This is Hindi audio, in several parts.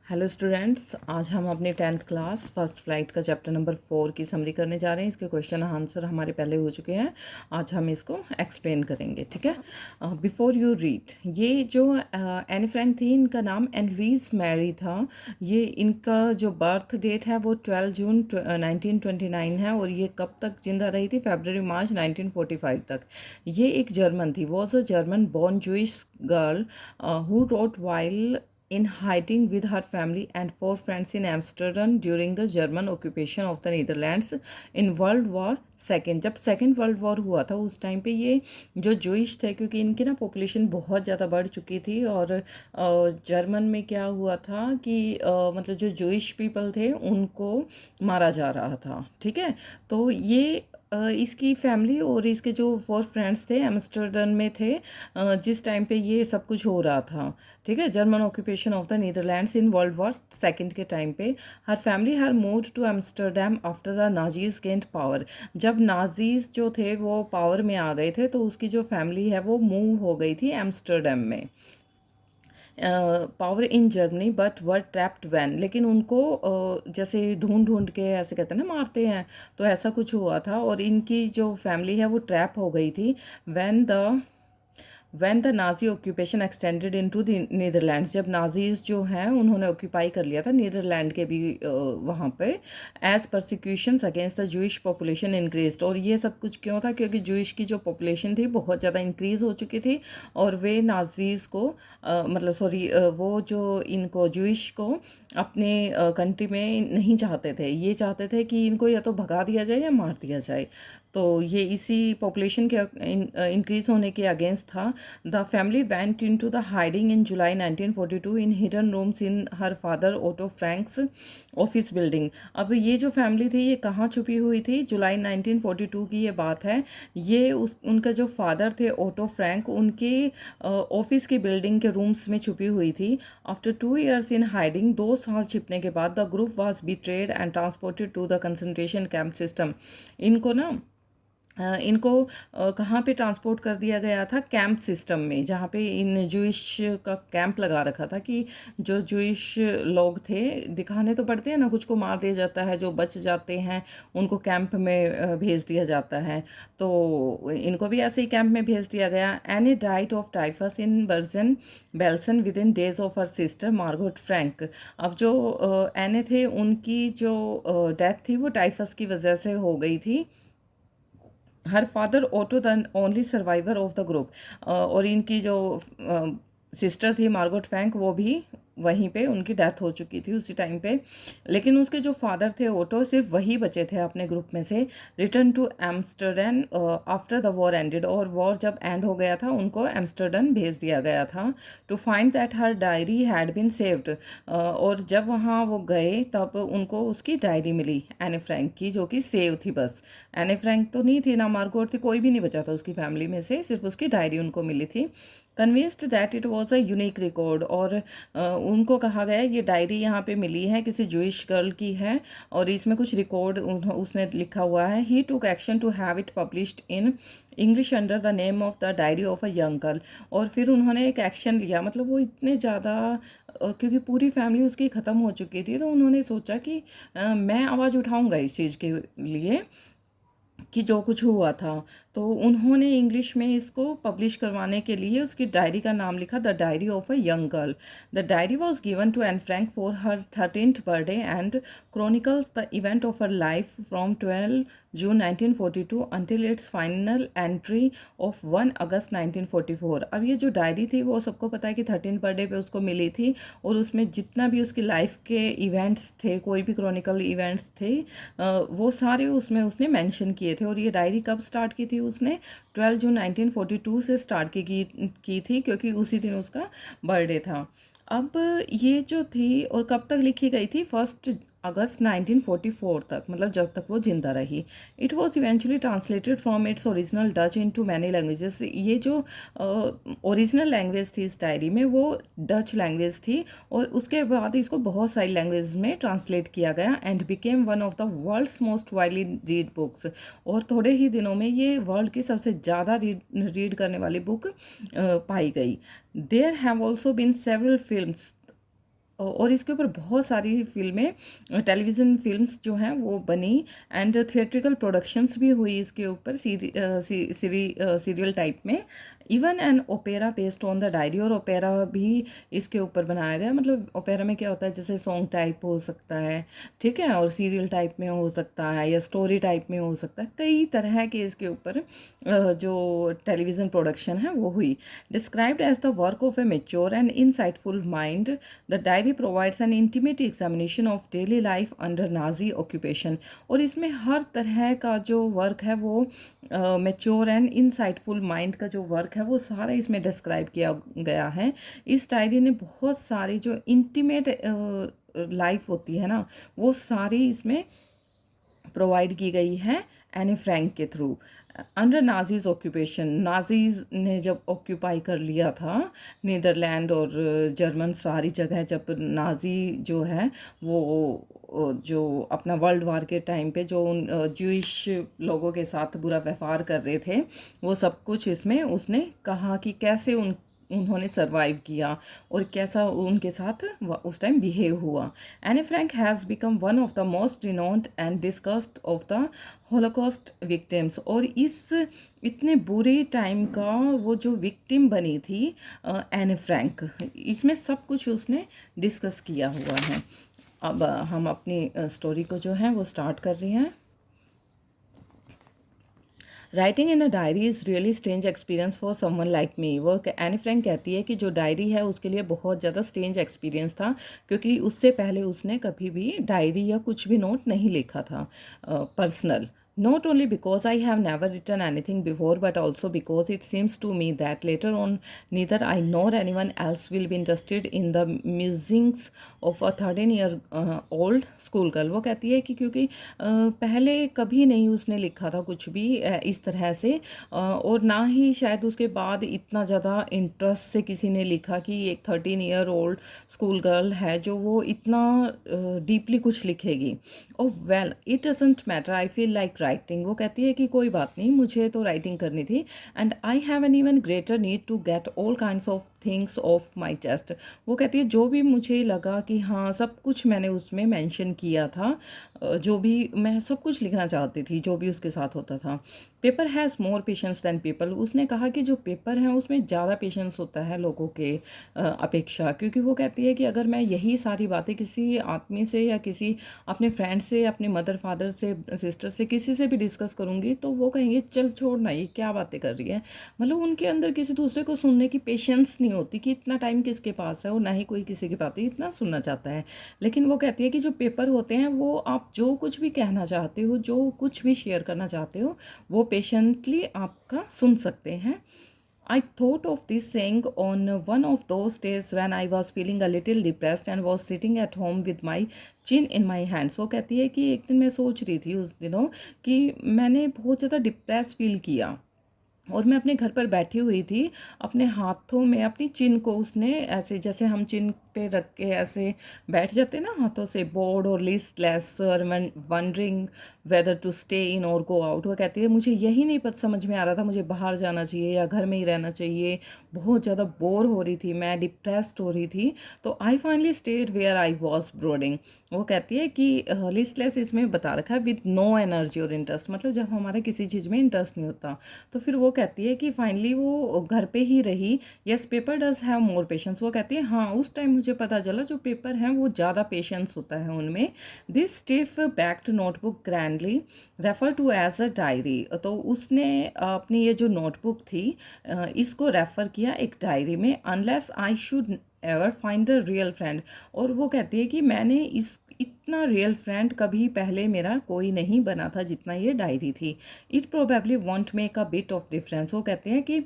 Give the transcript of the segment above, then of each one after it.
हेलो स्टूडेंट्स, आज हम अपनी 10th क्लास फर्स्ट फ्लाइट का चैप्टर नंबर 4 की समरी करने जा रहे हैं। इसके क्वेश्चन आंसर हमारे पहले हो चुके हैं। आज हम इसको एक्सप्लेन करेंगे, ठीक है। बिफोर यू रीड, ये जो एनी फ्रैंक थी, इनका नाम एनरीज मैरी था। ये इनका जो बर्थ डेट है वो 12 जून 1929 है और ये कब तक जिंदा रही थी? फरवरी मार्च 1945 तक। ये एक जर्मन थी, was a German born Jewish girl who wrote while in hiding with her family and 4 friends in Amsterdam during the German occupation of the Netherlands in World War II। जब सेकेंड वर्ल्ड वॉर हुआ था उस टाइम पे ये जो जूइश थे, क्योंकि इनकी ना पॉपुलेशन बहुत ज़्यादा बढ़ चुकी थी और जर्मन में क्या हुआ था कि मतलब जो जूइश पीपल थे उनको मारा जा रहा था, ठीक है। तो ये इसकी फैमिली और इसके जो 4 फ्रेंड्स थे एम्स्टर्डम में थे जिस टाइम पे ये सब कुछ हो रहा था, ठीक है। German occupation of the Netherlands in World War second के टाइम पे her family her moved to Amsterdam after the Nazis gained power. जब नाजीज जो थे वो पावर में आ गए थे तो उसकी जो फैमिली है वो मूव हो गई थी एम्स्टर्डम में, power in Germany, but were trapped when. लेकिन उनको जैसे ढूंढ ढूंढ के ऐसे कहते हैं ना, मारते हैं, तो ऐसा कुछ हुआ था और इनकी जो फैमिली है वो ट्रैप हो गई थी when the Nazi occupation extended into the Netherlands. जब नाजीज जो हैं उन्होंने ऑक्यूपाई कर लिया था नीदरलैंड के भी वहाँ पे, as persecutions against the Jewish population increased. और ये सब कुछ क्यों था? क्योंकि जूइश की जो पॉपुलेशन थी बहुत ज़्यादा इंक्रीज हो चुकी थी और वे नाजीज को मतलब सॉरी वो जो इनको जूइश को अपने कंट्री में नहीं चाहते थे। ये चाहते थे कि इनको या तो भगा दिया जाए या मार दिया जाए। तो ये इसी पॉपुलेशन के इंक्रीज होने के अगेंस्ट था। The family went into the hiding in July 1942 in hidden rooms in her father Otto Frank's office building. अब ये जो फैमिली थी ये कहाँ छुपी हुई थी? जुलाई 1942 की ये बात है। ये उनका जो फादर थे ओटो फ्रैंक, उनके ऑफिस की बिल्डिंग के रूम्स में छुपी हुई थी। आफ्टर 2 years इन हाइडिंग, 2 साल छिपने के बाद, the group was betrayed and transported to the concentration camp system. इनको ना इनको कहाँ पे ट्रांसपोर्ट कर दिया गया था? कैंप सिस्टम में, जहाँ पे इन जूइश का कैंप लगा रखा था कि जो जूइश लोग थे, दिखाने तो पड़ते हैं ना, कुछ को मार दिया जाता है, जो बच जाते हैं उनको कैंप में भेज दिया जाता है। तो इनको भी ऐसे ही कैंप में भेज दिया गया। Any diet of typhus in version Belsen with in days of her sister Margot Frank. अब जो एने थे उनकी जो डेथ थी वो टाइफस की वजह से हो गई थी। Her father auto the only survivor of the group. और इनकी जो सिस्टर थी मार्गोट फ्रैंक, वो भी वहीं पे उनकी डेथ हो चुकी थी उसी टाइम पे। लेकिन उसके जो फादर थे ओटो, सिर्फ वही बचे थे अपने ग्रुप में से। Return to Amsterdam after the war ended. और वॉर जब एंड हो गया था उनको एम्स्टर्डम भेज दिया गया था। To find that her diary had been saved. और जब वहाँ वो गए तब उनको उसकी डायरी मिली एने फ्रैंक की, जो कि सेव थी। बस एने फ्रैंक तो नहीं थी, ना मार्गोट थी, कोई भी नहीं बचा था उसकी फैमिली में से, सिर्फ उसकी डायरी उनको मिली थी। Convinced that it was a unique record. और उनको कहा गया ये डायरी यहाँ पे मिली है, किसी जूइश गर्ल की है और इसमें कुछ रिकॉर्ड उसने लिखा हुआ है। He took action to have it published in English under the name of the diary of a young girl. और फिर उन्होंने एक एक्शन लिया, मतलब वो इतने ज़्यादा क्योंकि पूरी फैमिली उसकी ख़त्म हो चुकी थी, तो उन्होंने सोचा कि मैं आवाज़ उठाऊंगा इस चीज़ के लिए कि जो कुछ हुआ था। तो उन्होंने इंग्लिश में इसको पब्लिश करवाने के लिए उसकी डायरी का नाम लिखा the diary of a young girl. The diary was given to Anne Frank for her 13th birthday and chronicles the event of her life from 12 June 1942 until its final entry of 1 August 1944। अब ये जो डायरी थी वो सबको पता है कि 13th बर्थडे पे उसको मिली थी और उसमें जितना भी उसकी लाइफ के इवेंट्स थे, कोई भी क्रॉनिकल इवेंट्स थे, वो सारे उसमें उसने मेंशन किए थे। और ये डायरी कब स्टार्ट की थी उसने? 12 जून 1942 से स्टार्ट की थी, क्योंकि उसी दिन उसका बर्थडे था। अब ये जो थी और कब तक लिखी गई थी? 1 अगस्त 1944 तक, मतलब जब तक वो जिंदा रही। It was eventually translated from its original Dutch into many languages. ये जो ओरिजिनल लैंग्वेज थी इस डायरी में वो डच लैंग्वेज थी और उसके बाद इसको बहुत सारी लैंग्वेज में ट्रांसलेट किया गया and became one of the world's most widely read books. और थोड़े ही दिनों में ये वर्ल्ड की सबसे ज़्यादा रीड करने वाली बुक पाई गई। There have also been several films और इसके ऊपर बहुत सारी फिल्में, टेलीविज़न फिल्म्स जो हैं वो बनी, एंड थिएट्रिकल प्रोडक्शंस भी हुई इसके ऊपर सीरियल टाइप में। Even an opera based on the diary, और ओपेरा भी इसके ऊपर बनाया गया। मतलब ओपेरा में क्या होता है, जैसे सॉन्ग टाइप हो सकता है, ठीक है, और सीरियल टाइप में हो सकता है, या स्टोरी टाइप में हो सकता है, कई तरह के इसके ऊपर जो टेलीविज़न प्रोडक्शन है वो हुई। Described as the work of a mature and insightful mind, the diary provides an intimate examination of daily life under Nazi occupation। और इसमें हर तरह का जो वर्क है वो मेच्योर एंड इंसाइटफुल माइंड का जो वर्क है वो सारा इसमें डिस्क्राइब किया गया है। इस डायरी ने बहुत सारी जो इंटीमेट लाइफ होती है ना, वो सारी इसमें प्रोवाइड की गई है एनी फ्रैंक के through. Under Nazis occupation, Nazis ने जब ऑक्यूपाई कर लिया था नीदरलैंड और जर्मन सारी जगह, जब नाजी जो है वो जो अपना वर्ल्ड वार के टाइम पे जो उन ज्यूइश लोगों के साथ बुरा व्यवहार कर रहे थे, वो सब कुछ इसमें उसने कहा कि कैसे उन्होंने सरवाइव किया और कैसा उनके साथ उस टाइम बिहेव हुआ। Anne Frank has become one of the most renowned and discussed of the Holocaust victims. और इस इतने बुरे टाइम का वो जो विक्टिम बनी थी एनी फ्रैंक, इसमें सब कुछ उसने डिस्कस किया हुआ है। अब हम अपनी स्टोरी को जो है वो स्टार्ट कर रहे हैं। Writing in a diary is really strange experience for someone like me. वो एनी फ्रैंक कहती है कि जो डायरी है उसके लिए बहुत ज़्यादा स्ट्रेंज एक्सपीरियंस था, क्योंकि उससे पहले उसने कभी भी डायरी या कुछ भी नोट नहीं लिखा था personal. Not only because I have never written anything before, but also because it seems to me that later on neither I nor anyone else will be interested in the musings of a 13-year old school girl। वो कहती है कि क्योंकि पहले कभी नहीं उसने लिखा था कुछ भी इस तरह से, और ना ही शायद उसके बाद इतना ज़्यादा इंटरेस्ट से किसी ने लिखा कि एक 13-year old स्कूल गर्ल है जो वो इतना डीपली कुछ लिखेगी। Oh well, it doesn't matter, I feel like writing. वो कहती है कि कोई बात नहीं, मुझे तो राइटिंग करनी थी, and I have an even greater need to get all kinds of things off my chest. वो कहती है जो भी मुझे लगा कि हाँ सब कुछ मैंने उसमें मेंशन किया था, जो भी मैं सब कुछ लिखना चाहती थी जो भी उसके साथ होता था। Paper has more patience than people. उसने कहा कि जो पेपर है उसमें ज़्यादा पेशेंस होता है लोगों के अपेक्षा, क्योंकि वो कहती है कि अगर मैं यही सारी बातें किसी आदमी से या किसी अपने फ्रेंड से, अपने मदर फादर से, सिस्टर से, किसी से भी डिस्कस करूँगी तो वो कहेंगे चल छोड़ ना, ये क्या बातें कर रही है। मतलब उनके अंदर किसी दूसरे को सुनने की पेशेंस नहीं होती कि इतना टाइम किसके पास है, और ना ही कोई किसी की बातें इतना सुनना चाहता है। लेकिन वो कहती है कि जो पेपर होते हैं वो आप जो कुछ भी कहना चाहते हो, जो कुछ भी शेयर करना चाहते हो, वो पेशेंटली आपका सुन सकते हैं। I thought of this saying on one of those days when I was feeling a little depressed and was sitting at home with my chin in my hands। वो कहती है कि एक दिन मैं सोच रही थी उस दिनों कि मैंने बहुत ज़्यादा डिप्रेस फील किया, और मैं अपने घर पर बैठी हुई थी, अपने हाथों में अपनी चिन को उसने ऐसे, जैसे हम चिन पे रख के ऐसे बैठ जाते ना हाथों से, बोर्ड और लिस्टलेस और wondering whether to stay in और गो आउट। वो कहती है मुझे यही नहीं पता समझ में आ रहा था मुझे बाहर जाना चाहिए या घर में ही रहना चाहिए, बहुत ज़्यादा बोर हो रही थी मैं, डिप्रेस्ड हो रही थी। तो I finally stayed where I was brooding. वो कहती है कि लिस्टलेस इसमें बता रखा है विद नो एनर्जी और इंटरेस्ट, मतलब जब हमारा किसी चीज़ में इंटरेस्ट नहीं होता। तो फिर वो कहती है कि फाइनली वो घर पे ही रही। Yes paper does have more patience. वो कहती है हाँ उस टाइम मुझे पता चला जो पेपर हैं वो ज़्यादा पेशेंस होता है उनमें। This stiff backed notebook grandly refer to as a diary. तो उसने अपनी ये जो नोटबुक थी इसको रेफ़र किया एक डायरी में। Unless I should ever find a real friend. और वो कहती है कि मैंने इतना रियल फ्रेंड कभी पहले मेरा कोई नहीं बना था जितना ये डायरी थी। It probably want make a bit of difference. वो कहते हैं कि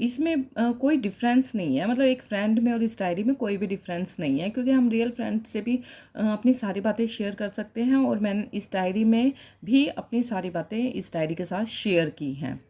इसमें कोई डिफरेंस नहीं है, मतलब एक फ्रेंड में और इस डायरी में कोई भी डिफरेंस नहीं है, क्योंकि हम रियल फ्रेंड से भी अपनी सारी बातें शेयर कर सकते हैं, और मैंने इस डायरी में भी अपनी सारी बातें इस डायरी के साथ शेयर की हैं।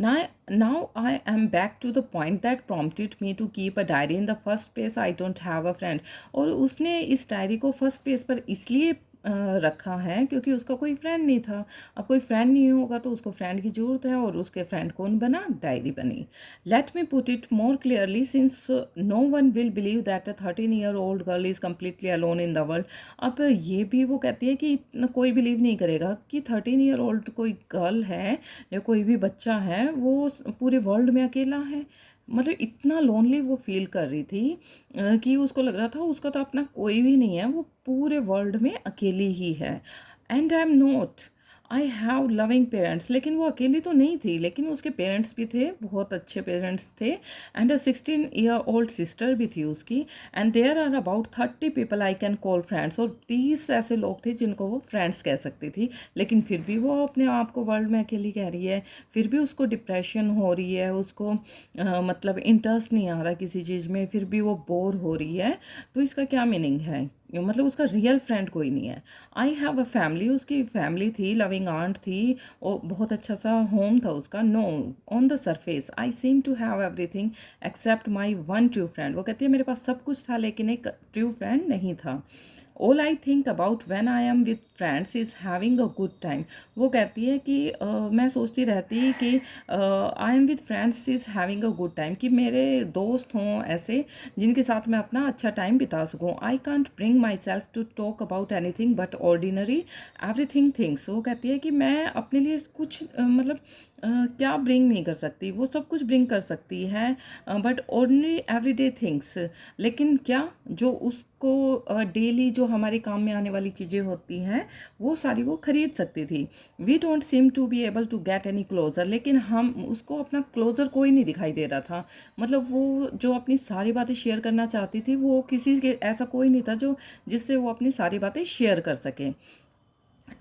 Now I am back to the point that prompted me to keep a diary in the first place. I don't have a friend। और उसने इस डायरी को फर्स्ट पेज पर इसलिए रखा है क्योंकि उसका कोई फ्रेंड नहीं था। अब कोई फ्रेंड नहीं होगा तो उसको फ्रेंड की ज़रूरत है, और उसके फ्रेंड कौन बना? डायरी बनी। Let me put it more clearly, since no one will believe that a 13-year-old girl is completely alone in the world. अब ये भी वो कहती है कि कोई बिलीव नहीं करेगा कि 13-year-old कोई गर्ल है या कोई भी बच्चा है वो पूरे वर्ल्ड में अकेला है। मतलब इतना लोनली वो फील कर रही थी कि उसको लग रहा था उसका तो अपना कोई भी नहीं है, वो पूरे वर्ल्ड में अकेली ही है। And I am not, I have loving parents. लेकिन वो अकेली तो नहीं थी, लेकिन उसके पेरेंट्स भी थे, बहुत अच्छे पेरेंट्स थे, एंड अ 16-year-old सिस्टर भी थी उसकी। And there are about 30 people I can call friends. और 30 ऐसे लोग थे जिनको वो फ्रेंड्स कह सकती थी। लेकिन फिर भी वो अपने आप को वर्ल्ड में अकेली कह रही है, फिर भी उसको डिप्रेशन हो रही है, उसको मतलब इंटरेस्ट नहीं आ रहा किसी चीज़ में, फिर भी वो बोर हो रही है। तो इसका क्या मीनिंग है? मतलब उसका रियल फ्रेंड कोई नहीं है। आई हैव अ फैमिली, उसकी फैमिली थी, लविंग आंट थी, और बहुत अच्छा सा होम था उसका। No, on the surface I seem to have everything except my one true friend. वो कहती है मेरे पास सब कुछ था लेकिन एक ट्रू फ्रेंड नहीं था। All I think about when I am with friends is having a good time. वो कहती है कि मैं सोचती रहती कि I am with friends is having a good time, कि मेरे दोस्त हों ऐसे जिनके साथ मैं अपना अच्छा टाइम बिता सकूँ। I can't bring myself to talk about anything but ordinary everything things. वो कहती है कि मैं अपने लिए कुछ मतलब क्या ब्रिंग नहीं कर सकती, वो सब कुछ ब्रिंग कर सकती है बट ऑर्डिनरी एवरीडे थिंग्स। लेकिन क्या जो उसको डेली जो हमारे काम में आने वाली चीज़ें होती हैं वो सारी वो खरीद सकती थी। We don't seem to be able to get any closer. लेकिन हम उसको अपना क्लोजर कोई नहीं दिखाई दे रहा था। मतलब वो जो अपनी सारी बातें शेयर करना चाहती थी वो किसी के ऐसा कोई नहीं था जो जिससे वो अपनी सारी बातें शेयर कर सके।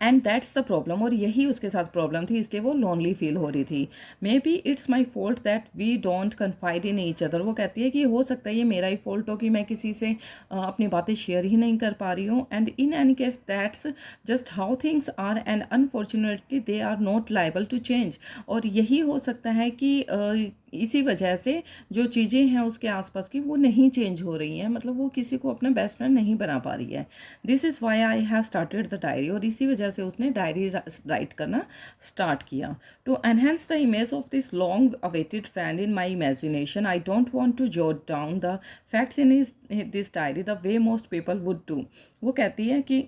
एंड दैट्स द प्रॉब्लम, और यही उसके साथ प्रॉब्लम थी, इसलिए वो लोनली फील हो रही थी। Maybe it's my fault that we don't confide in each other. वो कहती है कि हो सकता है ये मेरा ही फॉल्ट हो कि मैं किसी से अपनी बातें शेयर ही नहीं कर पा रही हूँ। And in any case that's just how things are, and unfortunately they are not liable to change. और यही हो सकता है कि इसी वजह से जो चीज़ें हैं उसके आसपास की वो नहीं चेंज हो रही हैं, मतलब वो किसी को अपना बेस्ट फ्रेंड नहीं बना पा रही है। This is why I have started the diary. और इसी वजह से उसने डायरी राइट करना स्टार्ट किया। To enhance the image of this long awaited friend in my imagination I don't want to jot down the facts in this diary the way most people would do. वो कहती है कि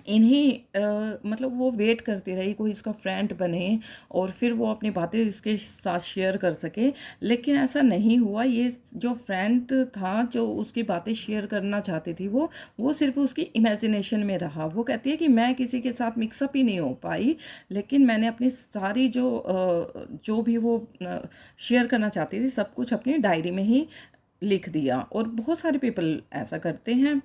इन्हीं मतलब वो वेट करती रही कोई इसका फ्रेंड बने और फिर वो अपनी बातें इसके साथ शेयर कर सके, लेकिन ऐसा नहीं हुआ। ये जो फ्रेंड था जो उसकी बातें शेयर करना चाहती थी वो सिर्फ उसकी इमेजिनेशन में रहा। वो कहती है कि मैं किसी के साथ मिक्सअप ही नहीं हो पाई, लेकिन मैंने अपनी सारी जो भी वो शेयर करना चाहती थी सब कुछ अपनी डायरी में ही लिख दिया। और बहुत सारे पीपल ऐसा करते हैं।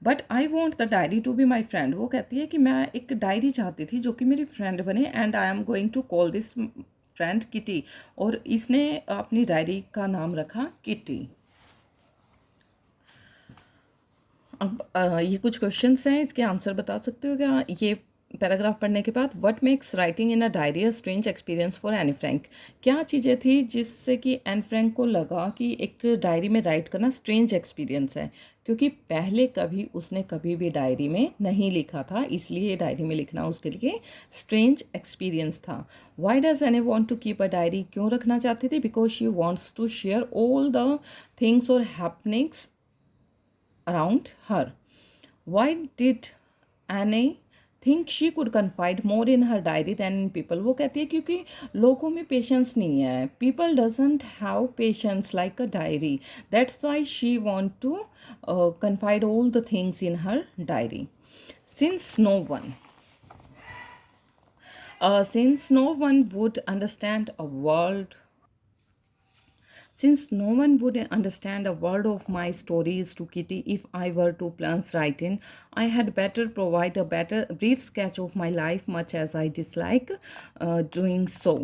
But I want the diary to be my friend. वो कहती है कि मैं एक डायरी चाहती थी जो कि मेरी फ्रेंड बने, and I am going to call this friend Kitty. और इसने अपनी डायरी का नाम रखा किटी। अब ये कुछ क्वेश्चंस हैं, इसके आंसर बता सकते हो क्या ये पैराग्राफ पढ़ने के बाद? What makes writing in a diary a strange experience for Anne Frank. क्या चीज़ें थी जिससे कि एन फ्रैंक को लगा कि एक डायरी में राइट करना स्ट्रेंज एक्सपीरियंस है? क्योंकि पहले कभी उसने कभी भी डायरी में नहीं लिखा था, इसलिए डायरी में लिखना उसके लिए स्ट्रेंज एक्सपीरियंस था। Why does Anne want to keep a diary, क्यों रखना चाहती थी? Because she wants to share all the things और happenings around her. Why did Anne think she could confide more in her diary than in people? वो कहती है क्योंकि लोगों में पेशेंस नहीं है. People doesn't have patience like a diary. That's why she want to confide all the things in her diary. Since no one since no one would understand a world Since no one would understand a word of my stories to Kitty if I were to plunge right in, I had better provide a better brief sketch of my life, much as I dislike doing so.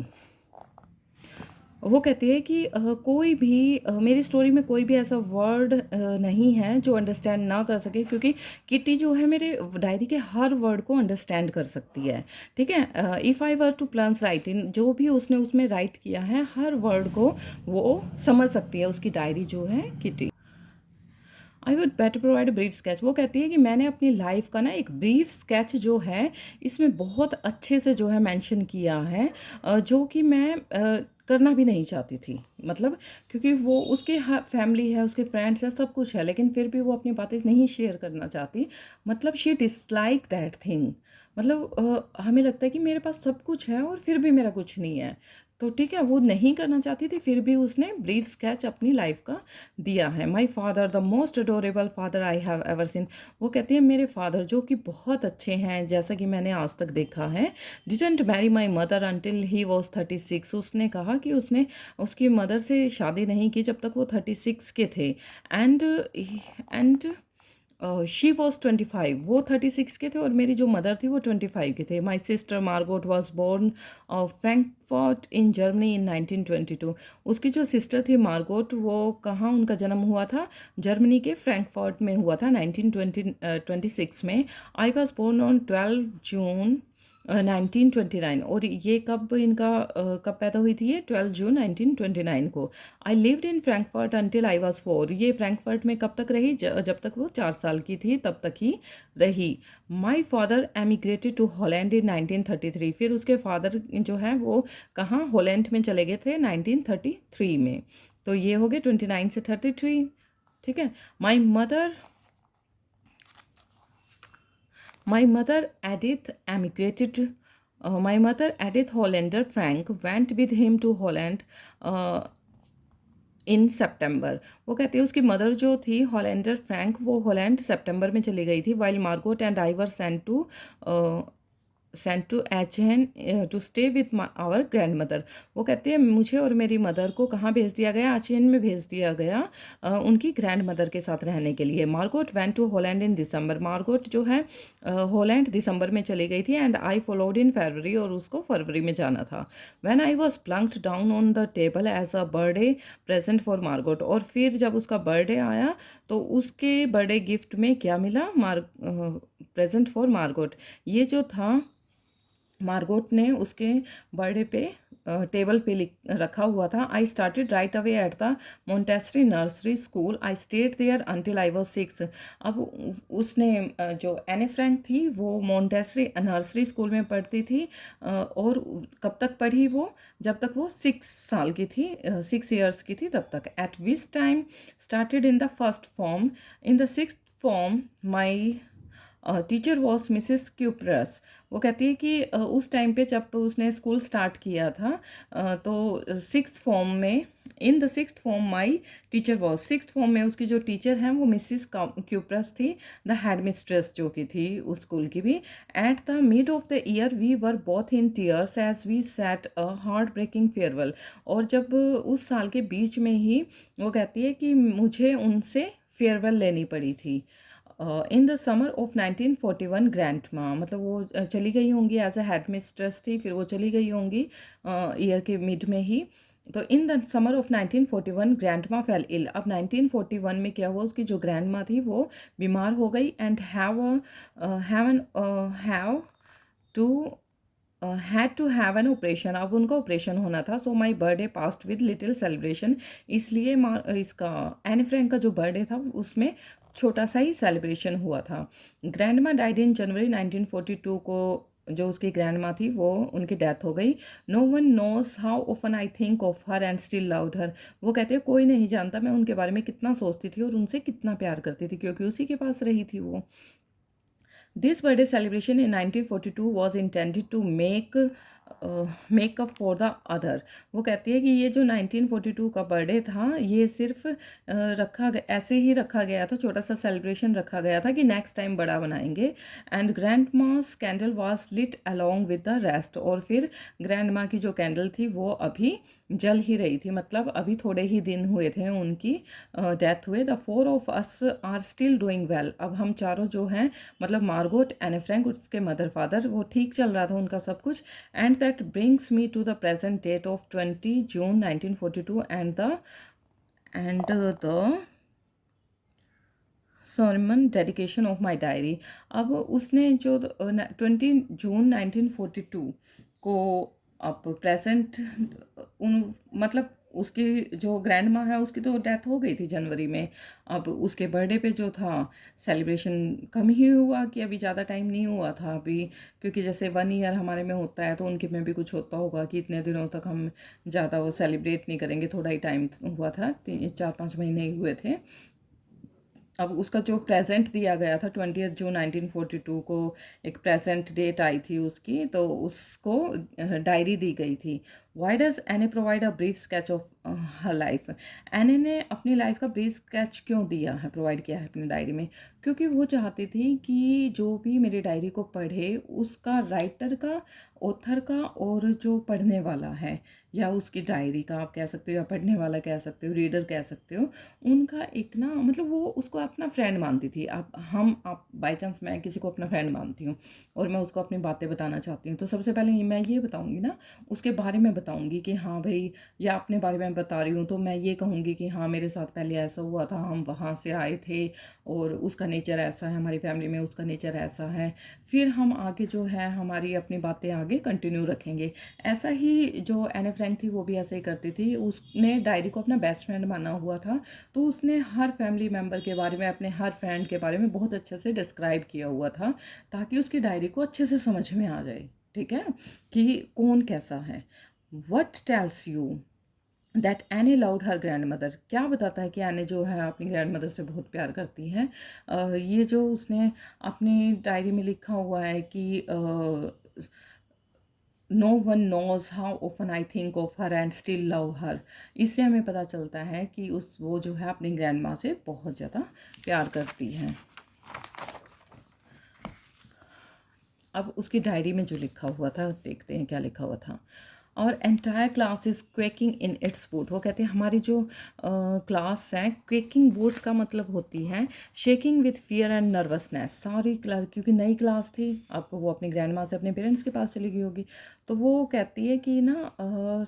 वो कहती है कि कोई भी मेरी स्टोरी में कोई भी ऐसा वर्ड नहीं है जो अंडरस्टैंड ना कर सके, क्योंकि किटी जो है मेरे डायरी के हर वर्ड को अंडरस्टैंड कर सकती है। ठीक है, if I were to plans right in, जो भी उसने उसमें राइट किया है हर वर्ड को वो समझ सकती है, उसकी डायरी जो है kitty. I would better provide brief sketch. वो कहती है कि मैंने अपनी लाइफ का ना एक ब्रीफ स्केच जो है इसमें बहुत अच्छे से जो है मेंशन किया है, जो कि मैं करना भी नहीं चाहती थी। मतलब क्योंकि वो उसकी फैमिली है, उसके फ्रेंड्स हैं, सब कुछ है, लेकिन फिर भी वो अपनी बातें नहीं शेयर करना चाहती। मतलब शी डिसलाइक दैट थिंग। मतलब हमें लगता है कि मेरे पास सब कुछ है और फिर भी मेरा कुछ नहीं है। तो ठीक है, वो नहीं करना चाहती थी, फिर भी उसने ब्रीफ स्केच अपनी लाइफ का दिया है। My father the most adorable father I have ever seen. वो कहती है मेरे फादर जो कि बहुत अच्छे हैं जैसा कि मैंने आज तक देखा है। Didn't marry my mother until he was 36। उसने कहा कि उसने उसकी मदर से शादी नहीं की जब तक वो 36 के थे। And she was 25। वो 36 के थे और मेरी जो मदर थी वो 25 के थे। My sister Margot was born Frankfurt in Germany in 1922। उसकी जो सिस्टर थी मार्गोट, वो कहाँ उनका जन्म हुआ था? जर्मनी के फ्रैंकफर्ट में हुआ था 1926 में। आई वॉज बोर्न ऑन 12 जून 1929। और ये कब इनका कब पैदा हुई थी? ये 12 जून 1929 को। I lived in Frankfurt until I was 4। ये फ्रैंकफर्ट में कब तक रही? जब तक वो 4 साल की थी तब तक ही रही। माई फादर एमिग्रेटेड टू हॉलैंड इन 1933। फिर उसके फादर जो हैं वो कहाँ? हॉलैंड में चले गए थे 1933 में। तो ये हो गए 29 से 33। ठीक है। My mother Edith emigrated. My mother Edith Hollander Frank went with him to Holland इन सितंबर। वो कहती है उसकी मदर जो थी हॉलैंडर फ्रैंक, वो हॉलैंड सितंबर में चली गई थी। While Margot and I were sent to Aachen to stay with our grand mother. वो कहते हैं मुझे और मेरी मदर को कहाँ भेज दिया गया? एचेन में भेज दिया गया उनकी ग्रैंड मदर के साथ रहने के लिए। Margot went to Holland in December. Margot जो है हॉलैंड दिसंबर में चली गई थी। And I followed in February. और उसको फरवरी में जाना था। When I was plunked down on the table as a birthday present for Margot. और फिर जब उसका बर्थडे आया तो उसके बर्थडे गिफ्ट में क्या मिला? Present for Margot. ये जो था मार्गोट ने उसके बर्थडे पे टेबल पे लिख रखा हुआ था। I started right away at the Montessori nursery school. I stayed there until I was 6। अब उसने जो एने फ्रैंक थी वो मोंटेसरी नर्सरी स्कूल में पढ़ती थी। और कब तक पढ़ी वो? जब तक वो 6 साल की थी, 6 ईयर्स की थी तब तक। Eight which time started in the first form. In the 6th form my teacher was Mrs cuprous. वो कहती है कि उस टाइम पे जब उसने स्कूल स्टार्ट किया था तो 6th फॉर्म में, in the 6th form my teacher was, 6th form में उसकी जो टीचर हैं वो मिसिस क्यूप्रस थी, द हेड मिस्ट्रेस जो की थी उस स्कूल की भी। At the mid of the year we were both in tears as we said a heartbreaking farewell. और जब उस साल के बीच में ही वो कहती है कि मुझे उनसे फेयरवेल लेनी पड़ी थी। In the summer of 1941 grand माँ, मतलब वो चली गई होंगी एज अ हेड मिस्ट्रेस थी, फिर वो चली गई होंगी ईयर के मिड में ही। तो in the summer of 1941 grand माँ फेल इल। अब 1941 में क्या हुआ? उसकी जो ग्रैंड माँ थी वो बीमार हो गई। And have to had to have an operation. अब उनका ऑपरेशन होना था। So my birthday past with little celebration. इसलिए इसका एनी फ्रैंक का जो बर्थडे था उसमें छोटा सा ही सेलिब्रेशन हुआ था। ग्रैंड माँ डाइड इन जनवरी 1942 को। जो उसकी ग्रैंड माँ थी वो उनकी डेथ हो गई। No one knows how often I think of her and still loved her. वो कहते हैं कोई नहीं जानता मैं उनके बारे में कितना सोचती थी और उनसे कितना प्यार करती थी, क्योंकि उसी के पास रही थी वो। This birthday celebration in 1942 was intended to make up for the other। वो कहती है कि ये जो 1942 का बर्थडे था ये सिर्फ ऐसे ही रखा गया था, छोटा सा सेलिब्रेशन रखा गया था कि नेक्स्ट टाइम बड़ा बनाएंगे। And Grandma's candle was lit along with the rest. और फिर ग्रैंड माँ की जो कैंडल थी वो अभी जल ही रही थी, मतलब अभी थोड़े ही दिन हुए थे उनकी डेथ हुए। The 4 of us are still doing well. अब हम चारों जो हैं, मतलब मार्गोट, एने फ्रैंक, उसके मदर फादर, वो ठीक चल रहा था उनका सब कुछ। And that brings me to the present date of 20 June 1942 and the sermon dedication of my diary. अब उसने जो 20 जून 1942 को अब प्रेजेंट मतलब उसकी जो ग्रैंड माँ है उसकी तो डेथ हो गई थी जनवरी में। अब उसके बर्थडे पे जो था सेलिब्रेशन कम ही हुआ, कि अभी ज़्यादा टाइम नहीं हुआ था अभी, क्योंकि जैसे 1 ईयर हमारे में होता है तो उनके में भी कुछ होता होगा कि इतने दिनों तक हम ज़्यादा वो सेलिब्रेट नहीं करेंगे, थोड़ा ही टाइम हुआ था, 4-5 महीने ही हुए थे। अब उसका जो प्रेजेंट दिया गया था 20 जून 1942 को एक प्रेजेंट डेट आई थी उसकी, तो उसको डायरी दी गई थी। वाई डज एने provide a brief sketch of her life. एने ने अपनी लाइफ का ब्रीफ स्केच क्यों दिया है, प्रोवाइड किया है अपनी डायरी में? क्योंकि वो चाहती थी कि जो भी मेरी डायरी को पढ़े उसका, राइटर का, ऑथर का, और जो पढ़ने वाला है या उसकी डायरी का आप कह सकते हो, या पढ़ने वाला कह सकते हो, रीडर कह सकते हो, उनका एक ना मतलब वो उसको अपना फ्रेंड मानती थी। आप बाय चांस मैं किसी को अपना फ्रेंड मानती हूँ और मैं उसको अपनी बातें बताना चाहती हूँ, तो सबसे पहले मैं ये बताऊँगी ना, उसके बारे में बताऊँगी कि हाँ भाई, या अपने बारे में बता रही हूँ तो मैं ये कहूँगी कि हाँ मेरे साथ पहले ऐसा हुआ था, हम वहाँ से आए थे और उसका नेचर ऐसा है, हमारी फैमिली में उसका नेचर ऐसा है। फिर हम आगे जो है हमारी अपनी बातें आगे कंटिन्यू रखेंगे। ऐसा ही जो एने फ्रैंक थी वो भी ऐसे ही करती थी। उसने डायरी को अपना बेस्ट फ्रेंड माना हुआ था, तो उसने हर फैमिली मेम्बर के बारे में, अपने हर फ्रेंड के बारे में बहुत अच्छे से डिस्क्राइब किया हुआ था, ताकि उसकी डायरी को अच्छे से समझ में आ जाए, ठीक है, कि कौन कैसा है। What tells you that any loud her grand mother. क्या बताता है कि एनी जो है अपनी ग्रैंड मदर से बहुत प्यार करती है। ये जो उसने अपनी डायरी में लिखा हुआ है कि no one knows how often I think of her and still love her. इससे हमें पता चलता है कि वो जो है अपनी ग्रैंड माँ से बहुत ज़्यादा प्यार करती है। अब उसकी डायरी में जो लिखा हुआ था देखते हैं क्या लिखा हुआ था। और entire class is quaking in its boot. वो कहते हैं हमारी जो क्लास है, क्वेकिंग बूट्स का मतलब होती है shaking with fear and nervousness. सारी क्लास, क्योंकि नई क्लास थी, अब वो अपनी ग्रैंड माँ से अपने पेरेंट्स के पास चली गई होगी, तो वो कहती है कि ना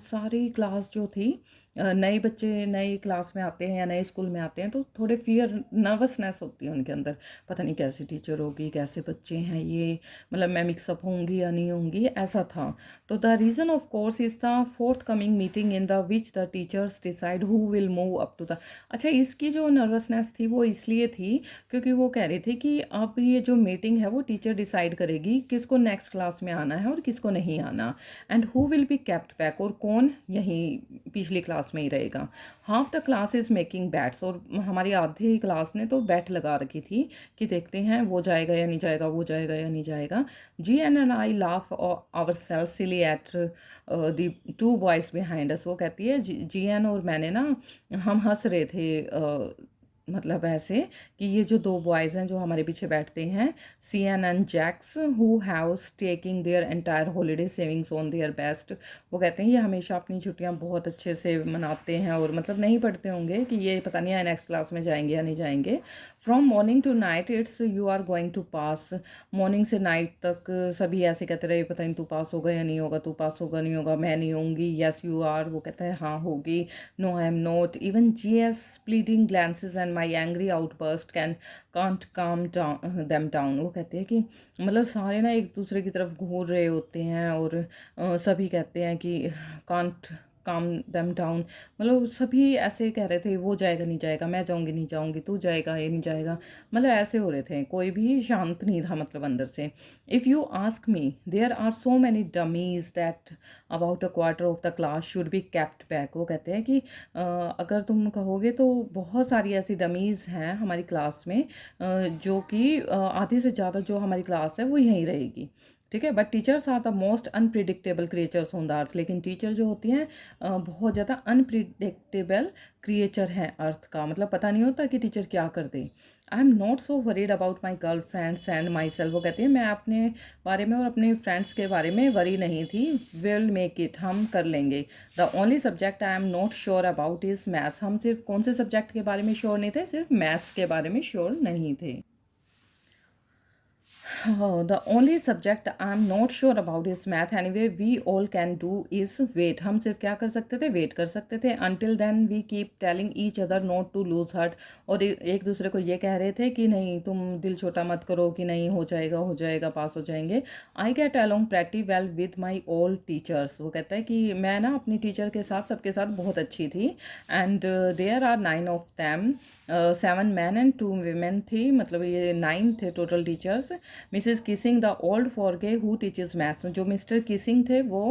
सारी क्लास जो थी, नए बच्चे नई क्लास में आते हैं या नए स्कूल में आते हैं तो थोड़े फियर नर्वसनेस होती है उनके अंदर, पता नहीं कैसी टीचर होगी, कैसे बच्चे हैं ये, मतलब मैं मिक्सअप होंगी या नहीं होंगी, ऐसा था। तो the reason of course is the forthcoming meeting in the which the teachers decide who will move up to the. अच्छा, इसकी जो नर्वसनेस थी वो इसलिए थी क्योंकि वो कह रही थी कि अब ये जो मीटिंग है वो टीचर डिसाइड करेगी किसको नेक्स्ट क्लास में आना है और किसको नहीं आना, and who will be kept back, और कौन यहीं पिछली क्लास में ही रहेगा। Half the class is making bats, और हमारी आधी क्लास ने तो बैट लगा रखी थी कि देखते हैं वो जाएगा या नहीं जाएगा, वो जाएगा या नहीं जाएगा। G and I laugh our self silly at the two boys behind us. वो कहती है जी एन और मैंने ना, हम हंस रहे थे, मतलब ऐसे कि ये जो दो बॉयज़ हैं जो हमारे पीछे बैठते हैं, C N and Jacques, who have taking their entire holiday savings on their best. वो कहते हैं ये हमेशा अपनी छुट्टियां बहुत अच्छे से मनाते हैं और मतलब नहीं पढ़ते होंगे कि ये पता नहीं नेक्स्ट क्लास में जाएंगे या नहीं जाएंगे। From morning to night it's you are going to pass. Morning से नाइट तक सभी ऐसे कहते रहे पता नहीं तू पास होगा या नहीं होगा, तू पास होगा नहीं होगा, मैं नहीं होंगी, यस यू आर, वो कहता है हाँ होगी, no I am not, even G's pleading glances and my angry outburst can't calm them down. वो कहते हैं कि मतलब सारे ना एक दूसरे की तरफ घूर रहे होते हैं और सभी कहते हैं कि कांट काम देम डाउन, मतलब सभी ऐसे कह रहे थे वो जाएगा नहीं जाएगा, मैं जाऊंगी नहीं जाऊंगी, तू जाएगा ये नहीं जाएगा, मतलब ऐसे हो रहे थे, कोई भी शांत नहीं था मतलब अंदर से। If you ask me there are so many dummies that about a quarter of the class should be kept back. वो कहते हैं कि अगर तुम कहोगे तो बहुत सारी ऐसी डमीज़ हैं हमारी क्लास में, जो कि आधी से ज़्यादा जो हमारी क्लास है वो यहीं रहेगी, ठीक है। But teachers are the most unpredictable creatures on the earth. लेकिन टीचर जो होती हैं बहुत ज़्यादा अनप्रिडिक्टेबल क्रिएचर हैं अर्थ का, मतलब पता नहीं होता कि टीचर क्या कर दे। I am not so worried about my girl friends and my self. वो कहती है मैं अपने बारे में और अपने फ्रेंड्स के बारे में वरी नहीं थी, विल मेक इट, हम कर लेंगे। The only subject I am not sure about is maths. हम सिर्फ कौन से सब्जेक्ट के बारे में श्योर नहीं थे, सिर्फ मैथ्स के बारे में श्योर नहीं थे। Oh, the only subject I'm not sure about is math anyway. We all can do is wait. हम सिर्फ क्या कर सकते थे, वेट कर सकते थे. Until then we keep telling each other not to lose heart. और एक दूसरे को ये कह रहे थे कि नहीं तुम दिल छोटा मत करो, कि नहीं हो जाएगा पास हो जाएंगे. I get along pretty well with my all teachers. वो कहता है कि मैं ना अपनी टीचर के साथ सबके साथ बहुत अच्छी थी. And there are 9 of them. 7 men and 2 women थी, मतलब ये 9 थे total teachers. Mrs Keesing the old फॉरगे हु टीचर्स मैथ्स, जो मिस्टर किसिंग थे वो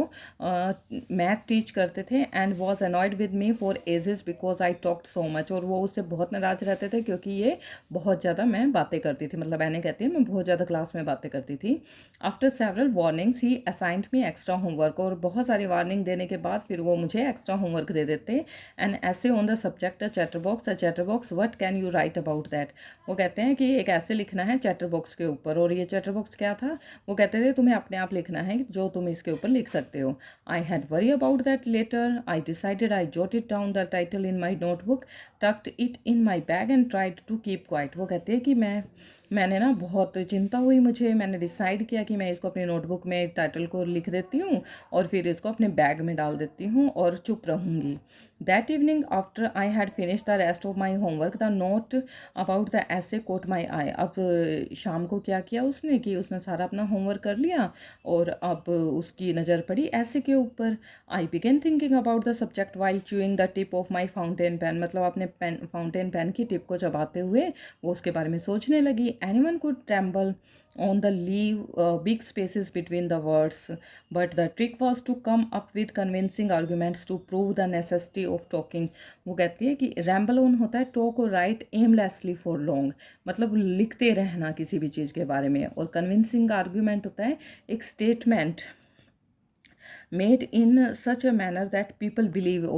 मैथ टीच करते थे. And was annoyed with me for ages because I talked so much, और वो उससे बहुत नाराज रहते थे क्योंकि ये बहुत ज़्यादा मैं बातें करती थी, मतलब मैंने कहती है मैं बहुत ज़्यादा क्लास में बातें करती थी. आफ्टर सेवरल वार्निंग्स ही असाइंड मी एक्स्ट्रा होमवर्क, और बहुत सारी वार्निंग देने के बाद फिर वो मुझे एक्स्ट्रा होमवर्क दे देते. एंड ऐसे on the subject chatterbox what can you right about that. वो कहते हैं कि एक ऐसे लिखना है चैटरबॉक्स के ऊपर, और ये चैटर बॉक्स क्या था, वो कहते थे तुम्हें अपने आप लिखना है जो तुम इसके ऊपर लिख सकते हो. I had worry about that letter. I decided I jotted down the title in my notebook, tucked it in my bag and tried to keep quiet. वो कहते हैं कि मैंने ना बहुत चिंता हुई मुझे, मैंने डिसाइड किया कि मैं इसको अपनी नोटबुक में टाइटल को लिख देती हूँ और फिर इसको अपने बैग में डाल देती हूँ और चुप रहूँगी. That evening after I had finish the rest of my homework the note about the ऐसे कोट माई आई. अब शाम को क्या किया उसने कि उसने सारा अपना होमवर्क कर लिया और अब उसकी नज़र पड़ी ऐसे के ऊपर. I began thinking about the subject while chewing the tip of my fountain pen, मतलब अपने फाउंटेन पेन की टिप को चबाते हुए वो उसके बारे में सोचने लगी. Anyone could tremble on the leave big spaces between the words, but the trick was to come up with convincing arguments to prove the necessity of talking. वो कहती है कि ramble on होता है टॉक और राइट aimlessly for long, मतलब लिखते रहना किसी भी चीज़ के बारे में, और convincing argument होता है एक statement made in such a manner that people believe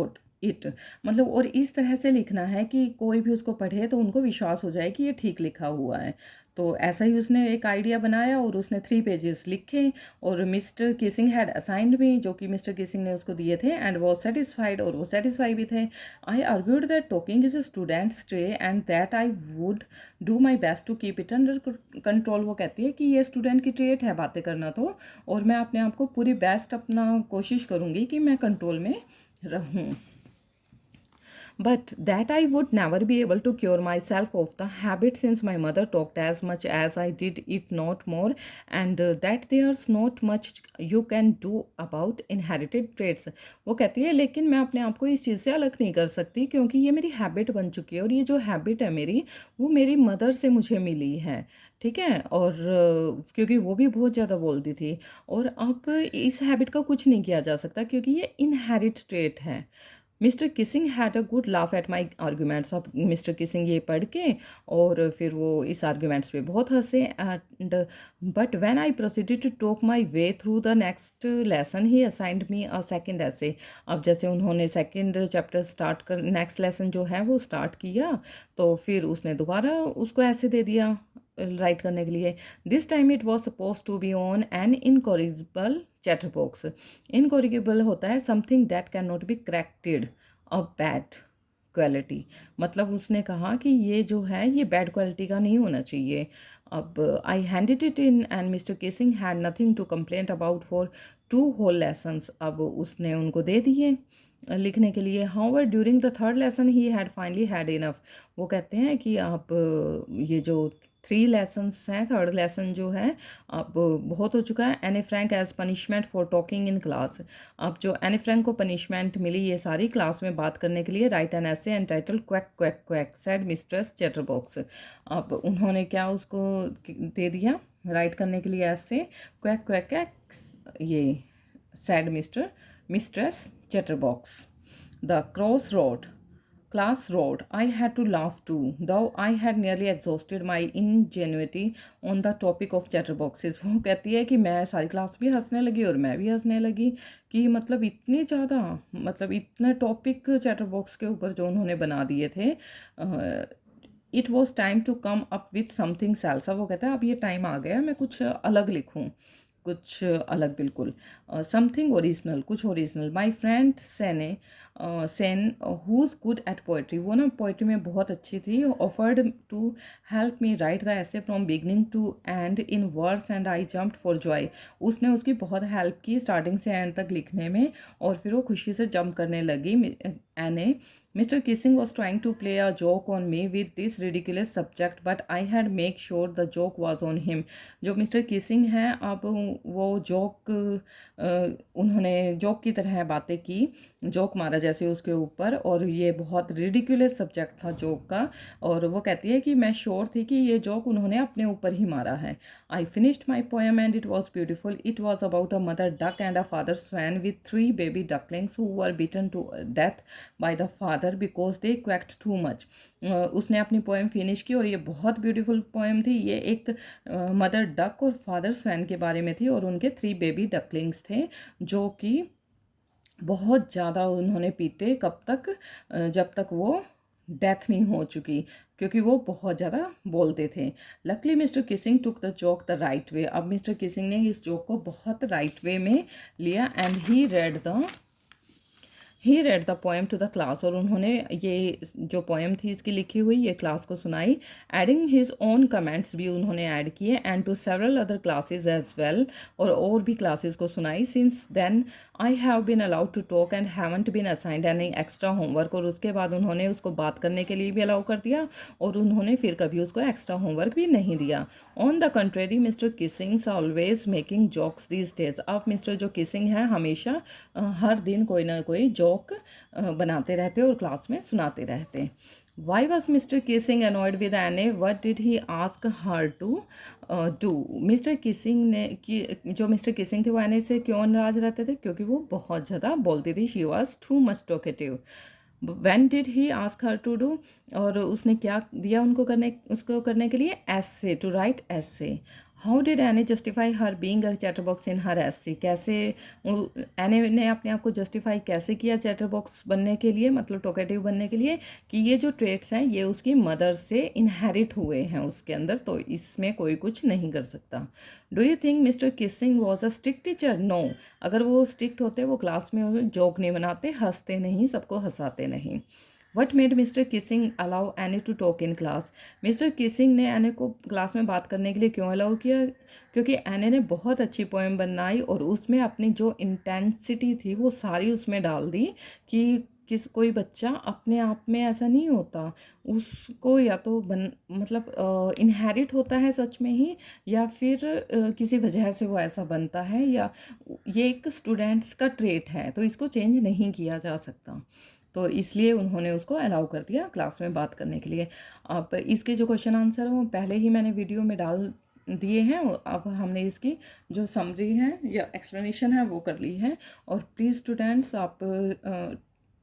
it, मतलब और इस तरह से लिखना है कि कोई भी उसको पढ़े तो उनको विश्वास हो जाए कि ये ठीक लिखा हुआ है. तो ऐसा ही उसने एक आइडिया बनाया और उसने 3 पेजेस लिखे, और मिस्टर किसिंग हैड असाइंड मी, जो कि मिस्टर किसिंग ने उसको दिए थे, एंड वॉज सेटिस्फाइड, और वो सेटिस्फाई भी थे. I argued that talking is a student's trait and that I would do my best to keep it under control. वो कहती है कि ये स्टूडेंट की ट्रेट है बातें करना, तो और मैं अपने आप को पूरी बेस्ट अपना कोशिश करूँगी कि मैं कंट्रोल में रहूँ. But that I would never be able to cure myself of the habit since my mother talked as much as I did, if not more, and that there's not much you can do about inherited traits. वो कहती है लेकिन मैं अपने आप को इस चीज़ से अलग नहीं कर सकती क्योंकि ये मेरी हैबिट बन चुकी है, और ये जो हैबिट है मेरी वो मेरी मदर से मुझे मिली है. ठीक है, और क्योंकि वो भी बहुत ज़्यादा बोलती थी, और अब इस हैबिट का कुछ नहीं किया जा सकता क्योंकि ये इनहेरिट ट्रेट है. Mister Keesing had a good laugh at my arguments. अब मिस्टर किसिंग ये पढ़ के और फिर वो इस आर्ग्यूमेंट्स पे बहुत हंसे. And but when I proceeded to talk my way through the next lesson he assigned me a second essay. अब जैसे उन्होंने सेकंड चैप्टर स्टार्ट कर, नेक्स्ट लेसन जो है वो स्टार्ट किया, तो फिर उसने दोबारा उसको ऐसे दे दिया राइट करने के लिए. This time it was suppose to be on an incorrigible chatterbox. Incorrigible होता है something that can not be corrected, a bad quality. मतलब उसने कहा कि ये जो है ये बैड क्वालिटी का नहीं होना चाहिए. अब I handed it in and Mr Keesing had nothing to complaint about for 2 whole lessons. अब उसने उनको दे दिए लिखने के लिए. However during the third lesson he had finally had enough. वो कहते हैं कि आप ये जो 3 लेसन्स हैं, थर्ड लेसन जो है अब बहुत हो चुका है. Anne Frank as punishment for talking in class. अब जो एनी फ्रैंक को पनिशमेंट मिली ये सारी क्लास में बात करने के लिए, write an essay entitled quack quack quack said mistress chatterbox. अब उन्होंने क्या उसको दे दिया राइट करने के लिए ऐसे क्वैक क्वैक क्वैक, ये said mistress chatterbox. The class road. I had to laugh too, though I had nearly exhausted my ingenuity on the topic of chatterboxes. वो कहती है कि मैं सारी क्लास भी हंसने लगी और मैं भी हंसने लगी कि मतलब इतनी ज़्यादा, मतलब इतना टॉपिक चैटरबॉक्स के ऊपर जो उन्होंने बना दिए थे. It was time to come up with something else. वो कहता है अब ये टाइम आ गया मैं कुछ अलग लिखूँ. कुछ अलग बिल्कुल, समथिंग ओरिजिनल, कुछ original. My friend something original, कुछ original. My friend Sanne who's good at poetry, वो ना पोएट्री में बहुत अच्छी थी। Offered to help me write the essay from beginning to end in verse and I jumped for joy. उसने उसकी बहुत हेल्प की स्टार्टिंग से एंड तक लिखने में, और फिर वो खुशी से जंप करने लगी। एने Mr. Kissing was trying to play a joke on me with this ridiculous subject, but I had make sure the joke was on him. जो मिस्टर किसिंग हैं, अब वो जोक, उन्होंने जोक की तरह बातें की, जोक मारा जैसे उसके ऊपर, और ये बहुत रिडिकुलस सब्जेक्ट था जोक का। और वो कहती है कि मैं श्योर थी कि ये जोक उन्होंने अपने ऊपर ही मारा है। I finished my poem and it was beautiful. It was about a mother duck and a father swan with 3 baby ducklings who were beaten to death by the father because they quacked too much. उसने अपनी पोएम फिनिश की, और ये बहुत ब्यूटीफुल पोएम थी। ये एक मदर डक और फादर स्वैन के बारे में थी, और उनके 3 बेबी डकलिंग्स थे जो कि बहुत ज़्यादा उन्होंने पीटे, कब तक, जब तक वो डेथ नहीं हो चुकी, क्योंकि वो बहुत ज़्यादा बोलते थे। Luckily mister Keesing took the joke the right way. अब मिस्टर किसिंग ने इस जोक को बहुत राइट वे में लिया, and he read the poem to the class, और उन्होंने ये जो पोएम थी इसकी लिखी हुई, ये क्लास को सुनाई। एडिंग हिज ओन कमेंट्स भी उन्होंने ऐड किए, and to several other classes as well, और भी क्लासेस को सुनाई। Since then I have been allowed to talk and haven't been assigned any extra homework, और उसके बाद उन्होंने उसको बात करने के लिए भी अलाउ कर दिया, और उन्होंने फिर कभी उसको एक्स्ट्रा होमवर्क भी नहीं दिया। On the contrary mister Kissings always making jokes these days. अब मिस्टर जो किसिंग है हमेशा हर दिन कोई ना कोई जोक बनाते रहते और क्लास में सुनाते रहते। Why was Mr. Kissing annoyed with Anne? What did he ask her to do? Mister Keesing ने जो मिस्टर किसिंग थे वो एने से क्यों नाराज रहते थे? क्योंकि वो बहुत ज़्यादा बोलती थी। She was too much talkative. When did he ask her to do? और उसने क्या दिया उसको करने के लिए? Essay, to write essay. How did Anne justify her being a chatterbox in her essay? कैसे एने ने अपने आप को जस्टिफाई कैसे किया चैटरबॉक्स बनने के लिए, मतलब टोकेटिव बनने के लिए, कि ये जो ट्रेट्स हैं ये उसकी मदर से इनहेरिट हुए हैं उसके अंदर, तो इसमें कोई कुछ नहीं कर सकता। Do you think Mister Keesing was a strict teacher? No. अगर वो स्ट्रिक्ट होते, वो क्लास में जोक नहीं बनाते, हंसते नहीं, सबको हंसाते नहीं। What made mister Keesing allow any two talk in class? Mister Keesing ने एने को क्लास में बात करने के लिए क्यों अलाउ किया? क्योंकि एने ने बहुत अच्छी पोएम बनाई, और उसमें अपनी जो इंटेंसिटी थी वो सारी उसमें डाल दी, कि कोई बच्चा अपने आप में ऐसा नहीं होता, उसको या तो मतलब इनहेरिट होता है सच में ही, या फिर किसी वजह से वो ऐसा बनता है, या ये एक स्टूडेंट्स का ट्रेट है, तो इसको चेंज नहीं किया जा सकता। तो इसलिए उन्होंने उसको अलाउ कर दिया क्लास में बात करने के लिए। अब इसके जो क्वेश्चन आंसर हैं वो पहले ही मैंने वीडियो में डाल दिए हैं, अब हमने इसकी जो समरी है या एक्सप्लेनेशन है वो कर ली है। और प्लीज़ स्टूडेंट्स, आप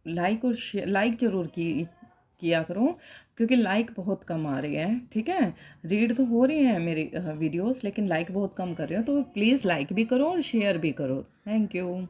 लाइक और शेयर, लाइक ज़रूर किया करो, क्योंकि लाइक बहुत कम आ रही है। ठीक है, रीड तो हो रही हैं मेरी वीडियोस, लेकिन लाइक बहुत कम कर रहे हो, तो प्लीज़ लाइक भी करो और शेयर भी करो। Thank you.